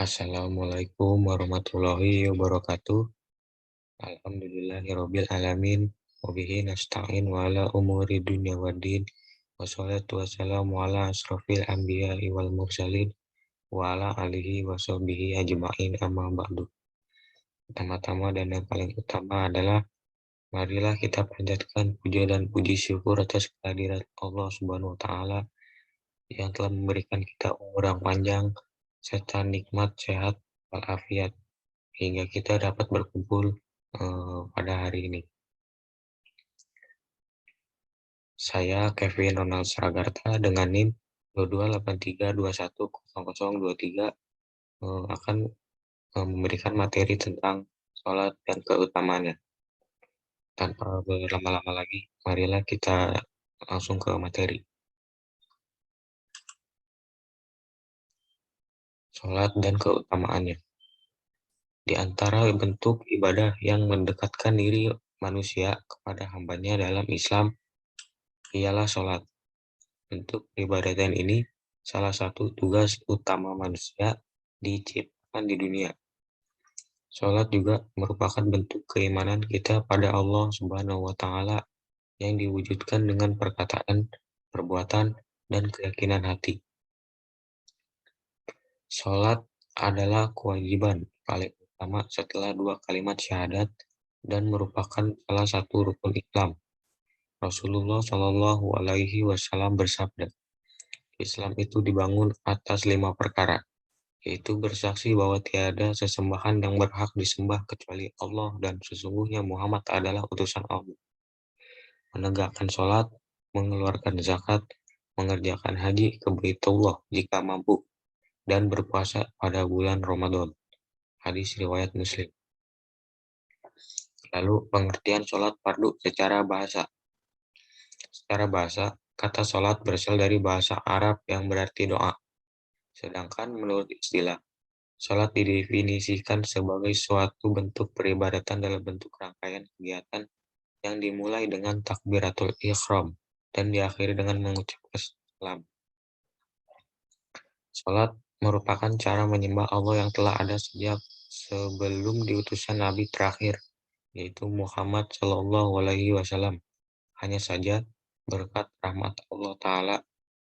Assalamualaikum warahmatullahi wabarakatuh. Alhamdulillahirabbil alamin. Wabihi nasta'in wa ala umuri dunya waddin. Wassalatu wassalamu ala asrofil anbiya'i wal mursalin wa ala alihi wa sahbihi ajma'in amma ba'du. Pertama-tama dan yang paling utama adalah marilah kita panjatkan puja dan puji syukur atas kehadirat Allah Subhanahu wa taala yang telah memberikan kita umur yang panjang serta nikmat sehat walafiat hingga kita dapat berkumpul pada hari ini. Saya Kevin Ronald Suragarta dengan NIM 2283210023 akan memberikan materi tentang sholat dan keutamaannya. Tanpa berlama-lama lagi, marilah kita langsung ke materi. Sholat dan keutamaannya. Di antara bentuk ibadah yang mendekatkan diri manusia kepada hambanya dalam Islam ialah sholat. Bentuk peribadatan ini salah satu tugas utama manusia diciptakan di dunia. Sholat juga merupakan bentuk keimanan kita pada Allah Subhanahu wa taala yang diwujudkan dengan perkataan, perbuatan, dan keyakinan hati. Sholat adalah kewajiban paling utama setelah dua kalimat syahadat dan merupakan salah satu rukun Islam. Rasulullah Shallallahu Alaihi Wasallam bersabda, Islam itu dibangun atas 5 perkara, yaitu bersaksi bahwa tiada sesembahan yang berhak disembah kecuali Allah dan sesungguhnya Muhammad adalah utusan Allah. Menegakkan sholat, mengeluarkan zakat, mengerjakan haji ke Baitullah jika mampu, dan berpuasa pada bulan Ramadan. Hadis riwayat Muslim. Lalu pengertian sholat fardu secara bahasa. Secara bahasa, kata sholat berasal dari bahasa Arab yang berarti doa. Sedangkan menurut istilah, sholat didefinisikan sebagai suatu bentuk peribadatan dalam bentuk rangkaian kegiatan yang dimulai dengan takbiratul ihram dan diakhiri dengan mengucapkan salam. Sholat merupakan cara menyembah Allah yang telah ada sejak sebelum diutusan Nabi terakhir, yaitu Muhammad Shallallahu Alaihi Wasallam. Hanya saja berkat rahmat Allah Ta'ala,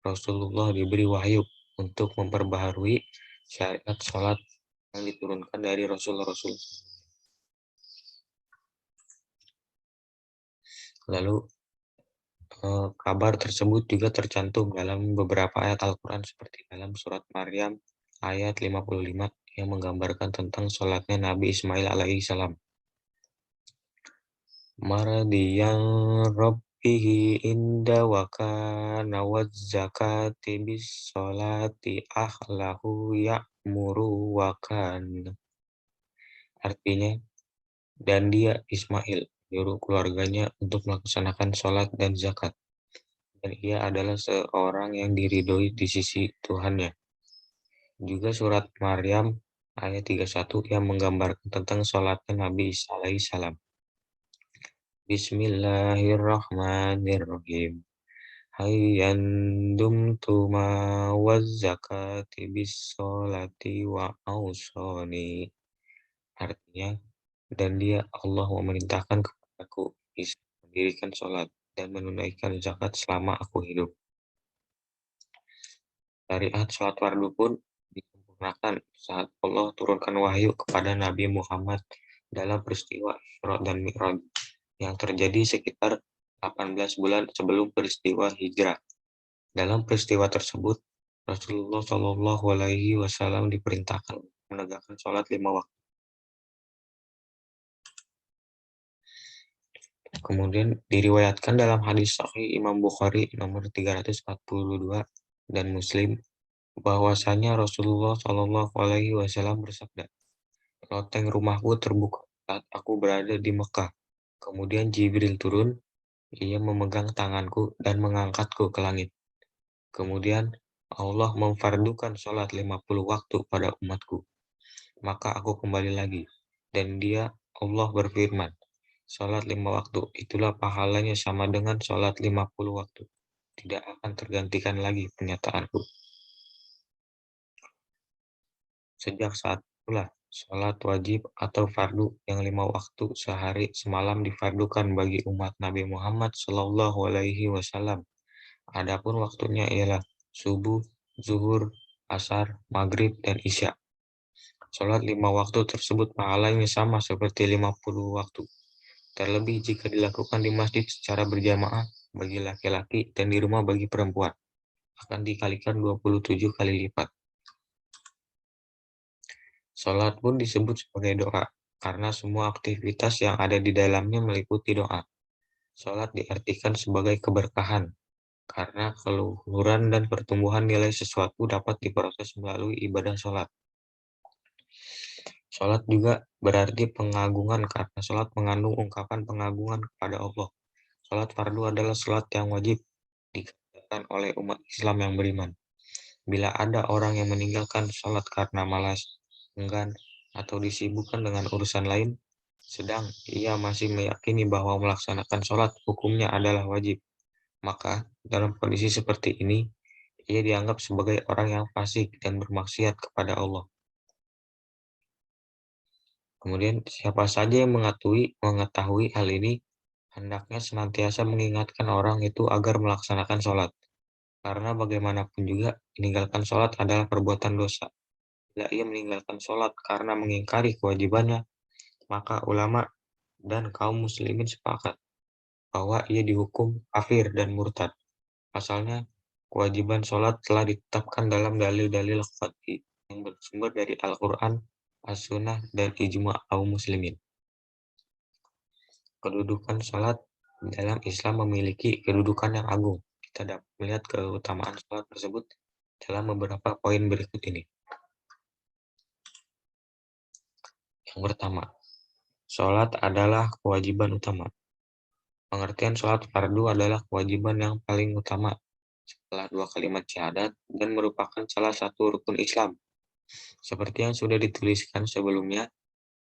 Rasulullah diberi wahyu untuk memperbaharui syariat sholat yang diturunkan dari Rasul-Rasul. Lalu kabar tersebut juga tercantum dalam beberapa ayat Al-Quran seperti dalam surat Maryam ayat 55 yang menggambarkan tentang sholatnya Nabi Ismail alaihi salam. Maradiyan Rabbihi inda wa kana waz zakati bis sholati ahlahu ya'muru wa kana. Artinya, dan dia Ismail menyuruh keluarganya untuk melaksanakan sholat dan zakat. Dan ia adalah seorang yang diridhoi di sisi Tuhannya. Juga surat Maryam ayat 31 yang menggambarkan tentang sholatnya Nabi Isa alaihissalam. Bismillahirrahmanirrahim. Hayyan dumtuma waz zakati bis sholati wa ausoni. Artinya, dan dia Allah memerintahkan kepadaku mendirikan sholat dan menunaikan zakat selama aku hidup. Syariat sholat fardu pun disempurnakan saat Allah turunkan wahyu kepada Nabi Muhammad dalam peristiwa Isra dan Mi'raj yang terjadi sekitar 18 bulan sebelum peristiwa hijrah. Dalam peristiwa tersebut, Rasulullah Shallallahu Alaihi Wasallam diperintahkan menegakkan sholat 5 waktu. Kemudian diriwayatkan dalam hadis Sahih Imam Bukhari nomor 342 dan Muslim bahwasanya Rasulullah Shallallahu Alaihi Wasallam bersabda, loteng rumahku terbuka saat aku berada di Mekah. Kemudian Jibril turun, ia memegang tanganku dan mengangkatku ke langit. Kemudian Allah memfardukan sholat 50 waktu pada umatku. Maka aku kembali lagi, dan dia Allah berfirman, sholat 5 waktu, itulah pahalanya sama dengan sholat 50 waktu. Tidak akan tergantikan lagi pernyataanku. Sejak saat itulah sholat wajib atau fardu yang 5 waktu sehari semalam difardukan bagi umat Nabi Muhammad Shallallahu Alaihi Wasallam. Adapun waktunya ialah subuh, zuhur, asar, maghrib, dan isya. Sholat 5 waktu tersebut pahalanya sama seperti 50 waktu. Terlebih jika dilakukan di masjid secara berjamaah bagi laki-laki dan di rumah bagi perempuan, akan dikalikan 27 kali lipat. Sholat pun disebut sebagai doa, karena semua aktivitas yang ada di dalamnya meliputi doa. Sholat diartikan sebagai keberkahan, karena keluhuran dan pertumbuhan nilai sesuatu dapat diproses melalui ibadah sholat. Sholat juga berarti pengagungan, karena sholat mengandung ungkapan pengagungan kepada Allah. Sholat fardu adalah sholat yang wajib dikerjakan oleh umat Islam yang beriman. Bila ada orang yang meninggalkan sholat karena malas, enggan, atau disibukkan dengan urusan lain, sedang ia masih meyakini bahwa melaksanakan sholat hukumnya adalah wajib, maka dalam kondisi seperti ini, ia dianggap sebagai orang yang fasik dan bermaksiat kepada Allah. Kemudian, siapa saja yang mengetahui hal ini, hendaknya senantiasa mengingatkan orang itu agar melaksanakan sholat. Karena bagaimanapun juga, meninggalkan sholat adalah perbuatan dosa. Bila ia meninggalkan sholat karena mengingkari kewajibannya, maka ulama dan kaum muslimin sepakat bahwa ia dihukum kafir dan murtad. Pasalnya, kewajiban sholat telah ditetapkan dalam dalil-dalil qat'i yang bersumber dari Al-Quran, As-Sunnah, dan ijma' kaum muslimin. Kedudukan sholat dalam Islam memiliki kedudukan yang agung. Kita dapat melihat keutamaan sholat tersebut dalam beberapa poin berikut ini. Yang pertama, sholat adalah kewajiban utama. Pengertian sholat fardu adalah kewajiban yang paling utama setelah 2 kalimat syahadat dan merupakan salah satu rukun Islam. Seperti yang sudah dituliskan sebelumnya,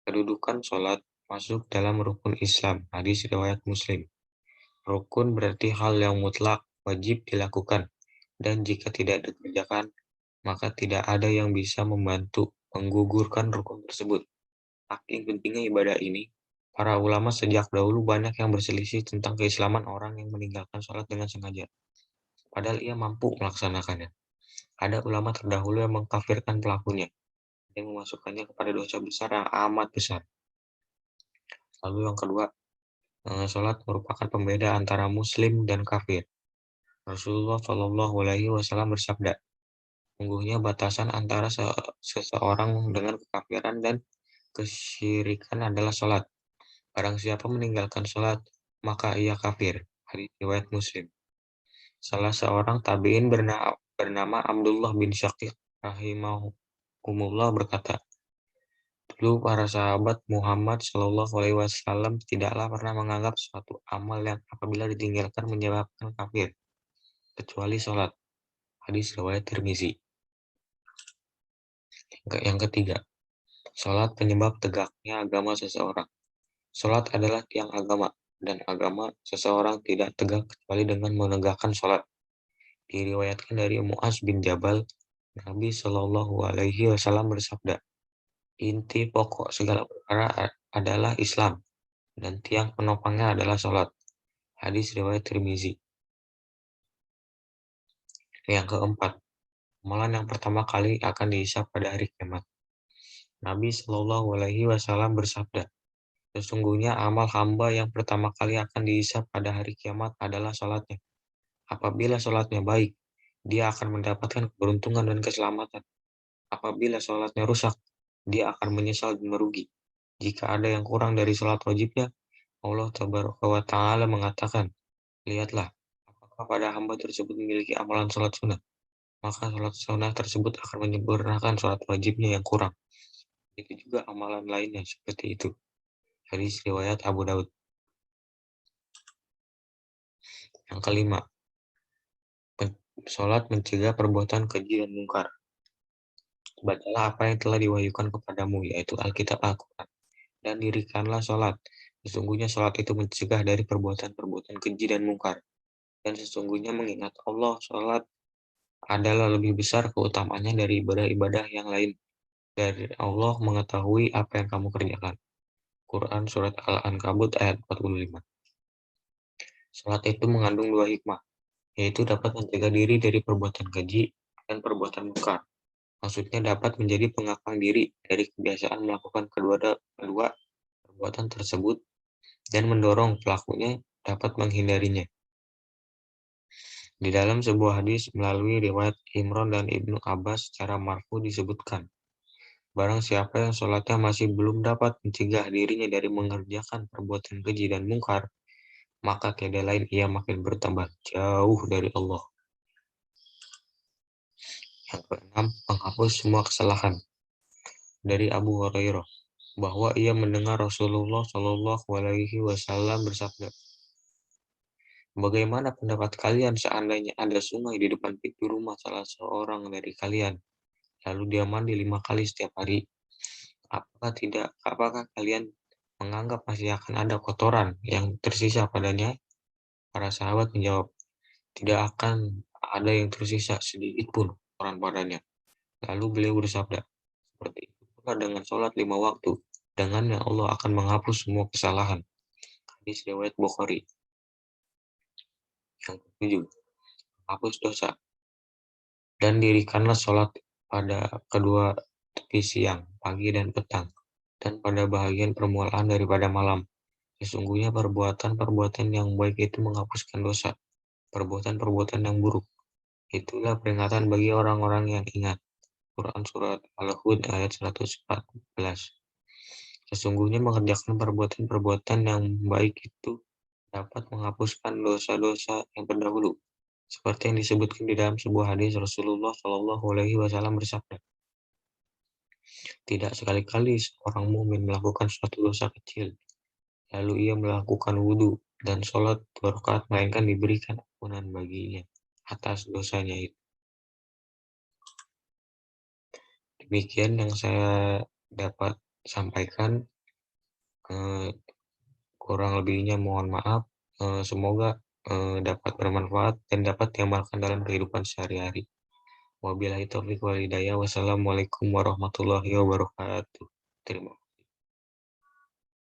kedudukan sholat masuk dalam rukun Islam, hadis riwayat Muslim. Rukun berarti hal yang mutlak wajib dilakukan, dan jika tidak dikerjakan, maka tidak ada yang bisa membantu menggugurkan rukun tersebut. Saking pentingnya ibadah ini, para ulama sejak dahulu banyak yang berselisih tentang keislaman orang yang meninggalkan sholat dengan sengaja, padahal ia mampu melaksanakannya. Ada ulama terdahulu yang mengkafirkan pelakunya, yang memasukkannya kepada dosa besar yang amat besar. Lalu yang kedua, sholat merupakan pembeda antara muslim dan kafir. Rasulullah Shallallahu Alaihi Wasallam bersabda, sungguhnya batasan antara seseorang dengan kekafiran dan kesyirikan adalah sholat. Barang siapa meninggalkan sholat, maka ia kafir. Hadis riwayat Muslim. Salah seorang tabi'in bernama Abdullah bin Syaqiq rahimahumullah berkata, dulu para sahabat Muhammad Shallallahu Alaihi Wasallam tidaklah pernah menganggap suatu amal yang apabila ditinggalkan menyebabkan kafir, kecuali sholat. Hadis riwayat Tirmizi. Yang ketiga, sholat penyebab tegaknya agama seseorang. Sholat adalah tiang agama, dan agama seseorang tidak tegak kecuali dengan menegakkan sholat. Diriwayatkan dari Mu'az bin Jabal, Nabi Shallallahu Alaihi Wasallam bersabda, inti pokok segala perkara adalah Islam, dan tiang penopangnya adalah sholat. Hadis riwayat Tirmizi. Yang keempat, amalan yang pertama kali akan dihisab pada hari kiamat. Nabi Shallallahu Alaihi Wasallam bersabda, sesungguhnya amal hamba yang pertama kali akan dihisab pada hari kiamat adalah sholatnya. Apabila sholatnya baik, dia akan mendapatkan keberuntungan dan keselamatan. Apabila sholatnya rusak, dia akan menyesal dan merugi. Jika ada yang kurang dari sholat wajibnya, Allah Tabaraka wa Ta'ala mengatakan, lihatlah, apakah pada hamba tersebut memiliki amalan sholat sunnah, maka sholat sunnah tersebut akan menyempurnakan sholat wajibnya yang kurang. Itu juga amalan lainnya seperti itu. Hadis riwayat Abu Daud. Yang kelima, sholat mencegah perbuatan keji dan mungkar. Bacalah apa yang telah diwahyukan kepadamu, yaitu Alkitab Al-Quran, dan dirikanlah sholat. Sesungguhnya sholat itu mencegah dari perbuatan-perbuatan keji dan mungkar. Dan sesungguhnya mengingat Allah, sholat adalah lebih besar keutamaannya dari ibadah-ibadah yang lain. dari Allah mengetahui apa yang kamu kerjakan. Quran Surat Al-Ankabut ayat 45. Salat itu mengandung dua hikmah, yaitu dapat mencegah diri dari perbuatan keji dan perbuatan mungkar. Maksudnya dapat menjadi pengekang diri dari kebiasaan melakukan kedua perbuatan tersebut dan mendorong pelakunya dapat menghindarinya. Di dalam sebuah hadis melalui riwayat Imran dan Ibnu Abbas secara marfu disebutkan, barang siapa yang sholatnya masih belum dapat mencegah dirinya dari mengerjakan perbuatan keji dan mungkar, maka tiada lain ia makin bertambah jauh dari Allah. Yang keenam, menghapus semua kesalahan. Dari Abu Hurairah bahwa ia mendengar Rasulullah Shallallahu Alaihi Wasallam bersabda, bagaimana pendapat kalian seandainya ada sungai di depan pintu rumah salah seorang dari kalian, lalu dia mandi 5 kali setiap hari? Apakah kalian menganggap masih akan ada kotoran yang tersisa padanya? Para sahabat menjawab, tidak akan ada yang tersisa sedikit pun kotoran padanya. Lalu beliau bersabda, seperti itu pula dengan sholat 5 waktu, dengannya Allah akan menghapus semua kesalahan. Hadis riwayat Bukhari. Yang ketujuh, hapus dosa. Dan dirikanlah sholat pada kedua tepi siang, pagi dan petang, dan pada bahagian permulaan daripada malam. Sesungguhnya perbuatan-perbuatan yang baik itu menghapuskan dosa, perbuatan-perbuatan yang buruk. Itulah peringatan bagi orang-orang yang ingat. Quran Surat Al-Hud ayat 114. Sesungguhnya mengerjakan perbuatan-perbuatan yang baik itu dapat menghapuskan dosa-dosa yang terdahulu. Seperti yang disebutkan di dalam sebuah hadis Rasulullah Shallallahu Alaihi Wasallam bersabda, tidak sekali-kali seorang mukmin melakukan suatu dosa kecil, lalu ia melakukan wudhu dan sholat 2 rakaat, melainkan diberikan ampunan baginya atas dosanya itu. Demikian yang saya dapat sampaikan. Kurang lebihnya mohon maaf. Semoga dapat bermanfaat dan dapat diamalkan dalam kehidupan sehari-hari. Wabillahi taufiq wal hidayah. Wassalamualaikum warahmatullahi wabarakatuh. Terima kasih.